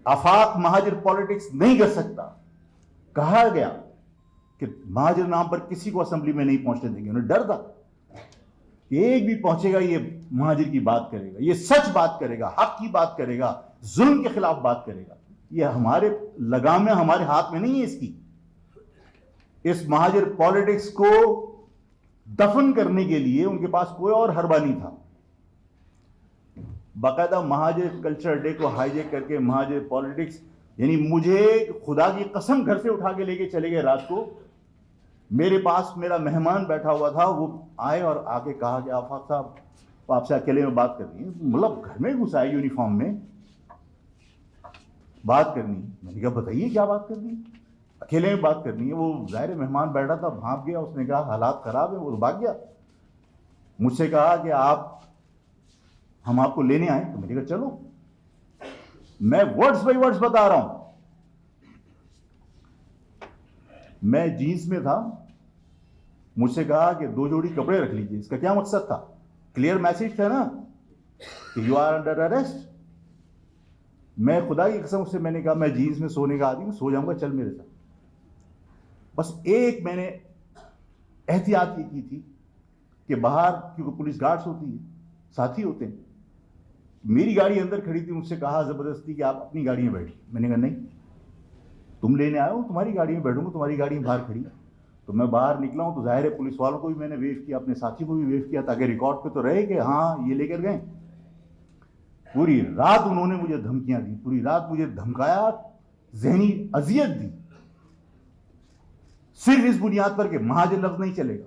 आफाक Muhajir politics नहीं कर सकता। कहा गया कि महाजिर नाम पर किसी को असेंबली में नहीं पहुंचने देंगे। उन्हें डर था कि एक भी पहुंचेगा ये महाजिर की बात करेगा, ये सच बात करेगा, हक की बात करेगा, जुल्म के खिलाफ बात करेगा। ये हमारे लगाम में, हमारे हाथ में नहीं है इसकी। इस महाजिर पॉलिटिक्स को दफन करने के लिए उनके पास कोई और हरबा नहीं था। बाकायदा महाजिर कल्चर डे को हाईजैक करके महाजिर पॉलिटिक्स, यानी मुझे खुदा की कसम घर से उठा के लेके चले गए। रात को मेरे पास मेरा मेहमान बैठा हुआ था, वो आए और आके कहा कि आफाक साहब आपसे अकेले में बात करनी है। मतलब घर में घुसा है यूनिफॉर्म में, बात करनी। मैंने कहा बताइए क्या बात करनी है? अकेले में बात करनी है। वो ज़ाहिर मेहमान बैठा था, भाग गया। उसने कहा हालात खराब है, वो भाग गया। मुझसे कहा कि हम आपको लेने आए। तो मैंने कहा चलो। मैं वर्ड्स बाय वर्ड्स बता रहा हूं। मैं जीन्स में था, मुझसे कहा कि 2 जोड़ी कपड़े रख लीजिए। इसका क्या मकसद था? क्लियर मैसेज था ना कि यू आर अंडर अरेस्ट। मैं खुदा की कसम से मैंने कहा मैं जीन्स में सोने का आदमी हूं, सो जाऊंगा, चल मेरे साथ। बस एक मैंने एहतियात ये की थी कि बाहर, क्योंकि पुलिस गार्ड्स होती है, साथी होते हैं, मेरी गाड़ी अंदर खड़ी थी। मुझसे कहा जबरदस्ती कि आप अपनी गाड़ी में बैठिए। मैंने कहा नहीं, तुम लेने आए हो, तुम्हारी गाड़ी में बैठूंगा, तुम्हारी गाड़ी में बाहर खड़ी है। तो मैं बाहर निकला हूं तो जाहिर है पुलिस वालों को भी मैंने वेव किया, अपने साथी को भी वेव किया, ताकि रिकॉर्ड पे तो रहे कि हाँ ये लेकर गए। पूरी रात उन्होंने मुझे धमकियां दी, पूरी रात मुझे धमकाया, जहनी अजियत दी, सिर्फ इस बुनियाद पर कि महाजिर लफ्ज नहीं चलेगा,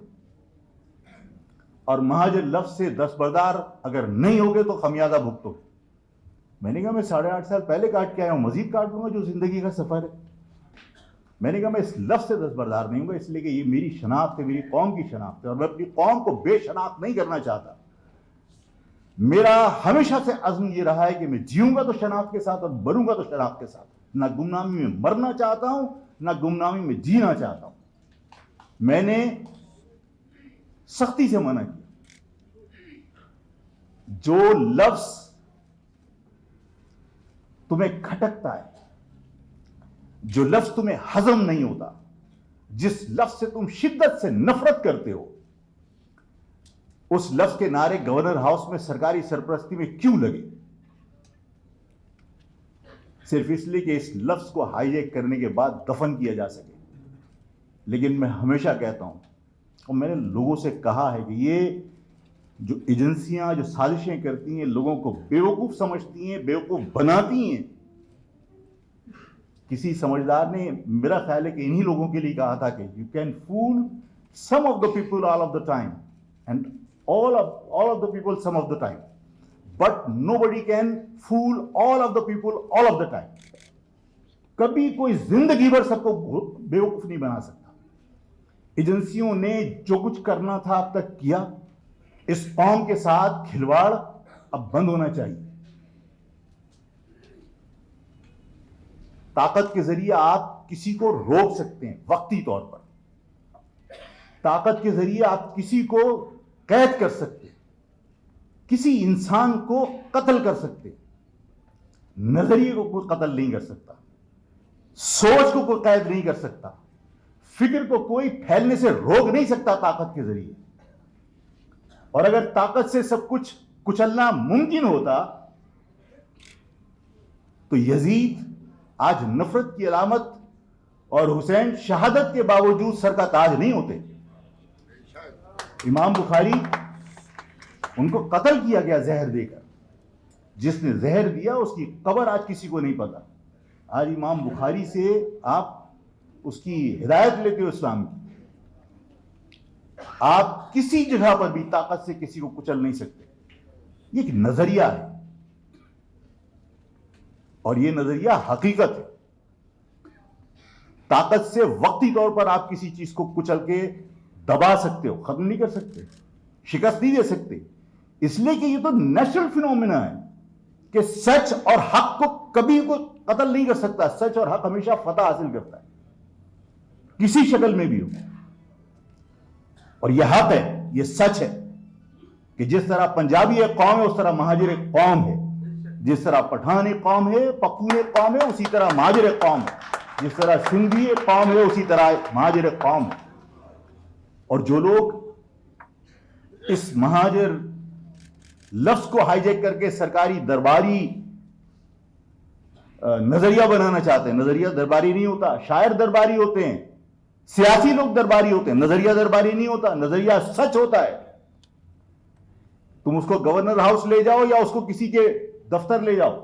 और महाजिर लफ्ज से दस्तबरदार अगर नहीं होगे तो खमियाजा भुगतो। मैंने कहा मैं 8.5 साल पहले काट के आया हूं, मजीद काट लूंगा, जो जिंदगी का सफर है। मैंने कहा मैं इस लफ्ज से दस्तबरदार नहीं हूंगा, इसलिए कि ये मेरी शनाख्त है, मेरी कौम की शनाख्त है, और मैं अपनी कौम को बेशनाख्त नहीं करना चाहता। मेरा हमेशा से अज़्म ये रहा है कि मैं जीऊंगा तो शनाख्त के साथ और मरूंगा तो शनाख्त के साथ। ना गुमनामी में मरना चाहता हूं, ना गुमनामी में जीना चाहता हूं। मैंने सख्ती से मना किया। जो लफ्ज तुम्हें खटकता है, जो लफ्ज तुम्हें हजम नहीं होता, जिस लफ्ज से तुम शिद्दत से नफरत करते हो, उस लफ्ज के नारे गवर्नर हाउस में सरकारी सरपरस्ती में क्यों लगे? सिर्फ इसलिए कि इस लफ्ज को हाईजैक करने के बाद दफन किया जा सके। लेकिन मैं हमेशा कहता हूं, और मैंने लोगों से कहा है कि ये जो एजेंसियां जो साजिशें करती हैं, लोगों को बेवकूफ समझती हैं, बेवकूफ बनाती हैं। किसी समझदार ने, मेरा ख्याल है कि इन्हीं लोगों के लिए कहा था कि you can fool some of the people all of the time and all of the people some of the time, but nobody can fool all of the people all of the time. कभी कोई जिंदगी भर सबको बेवकूफ नहीं बना सकता। एजेंसियों ने जो कुछ करना था अब तक किया। इस कौम के साथ खिलवाड़ अब बंद होना चाहिए। ताकत के जरिए आप किसी को रोक सकते हैं वक्ती तौर पर। ताकत के जरिए आप किसी को कैद कर सकते, किसी इंसान को कत्ल कर सकते। नजरिए को कोई कत्ल नहीं कर सकता, सोच को कोई कैद नहीं कर सकता, फिक्र को कोई फैलने से रोक नहीं सकता ताकत के जरिए। और अगर ताकत से सब कुछ कुचलना मुमकिन होता तो यजीद आज नफरत की अलामत और हुसैन शहादत के बावजूद सर का ताज नहीं होते। इमाम बुखारी, उनको कत्ल किया गया जहर देकर। जिसने जहर दिया उसकी कब्र आज किसी को नहीं पता। आज इमाम बुखारी से आप उसकी हिदायत लेते हो इस्लाम की। आप किसी जगह पर भी ताकत से किसी को कुचल नहीं सकते। ये एक नजरिया है और ये नजरिया हकीकत है। ताकत से वक्ती तौर पर आप किसी चीज को कुचल के दबा सकते हो, खत्म नहीं कर सकते, शिकस्त नहीं दे सकते। इसलिए कि ये तो नेचुरल फिनोमिना है कि सच और हक को कभी कोई कत्ल नहीं कर सकता। सच और हक हमेशा फतह हासिल करता है, किसी शक्ल में भी हो। और यह हक है, यह सच है कि जिस तरह पंजाबी एक कौम है, उस तरह महाजिर एक कौम है। جس طرح پٹھان ایک قوم ہے، پختون ایک قوم ہے، اسی طرح مہاجر ایک قوم ہے. جس طرح سندھی ایک قوم ہے اسی طرح مہاجر ایک قوم ہے. اور جو لوگ اس مہاجر لفظ کو ہائی جیک کر کے سرکاری درباری نظریہ بنانا چاہتے ہیں، نظریہ درباری نہیں ہوتا، شاعر درباری ہوتے ہیں، سیاسی لوگ درباری ہوتے ہیں، نظریہ درباری نہیں ہوتا، نظریہ سچ ہوتا ہے. تم اس کو گورنر ہاؤس لے جاؤ یا اس کو کسی کے دفتر لے جاؤ،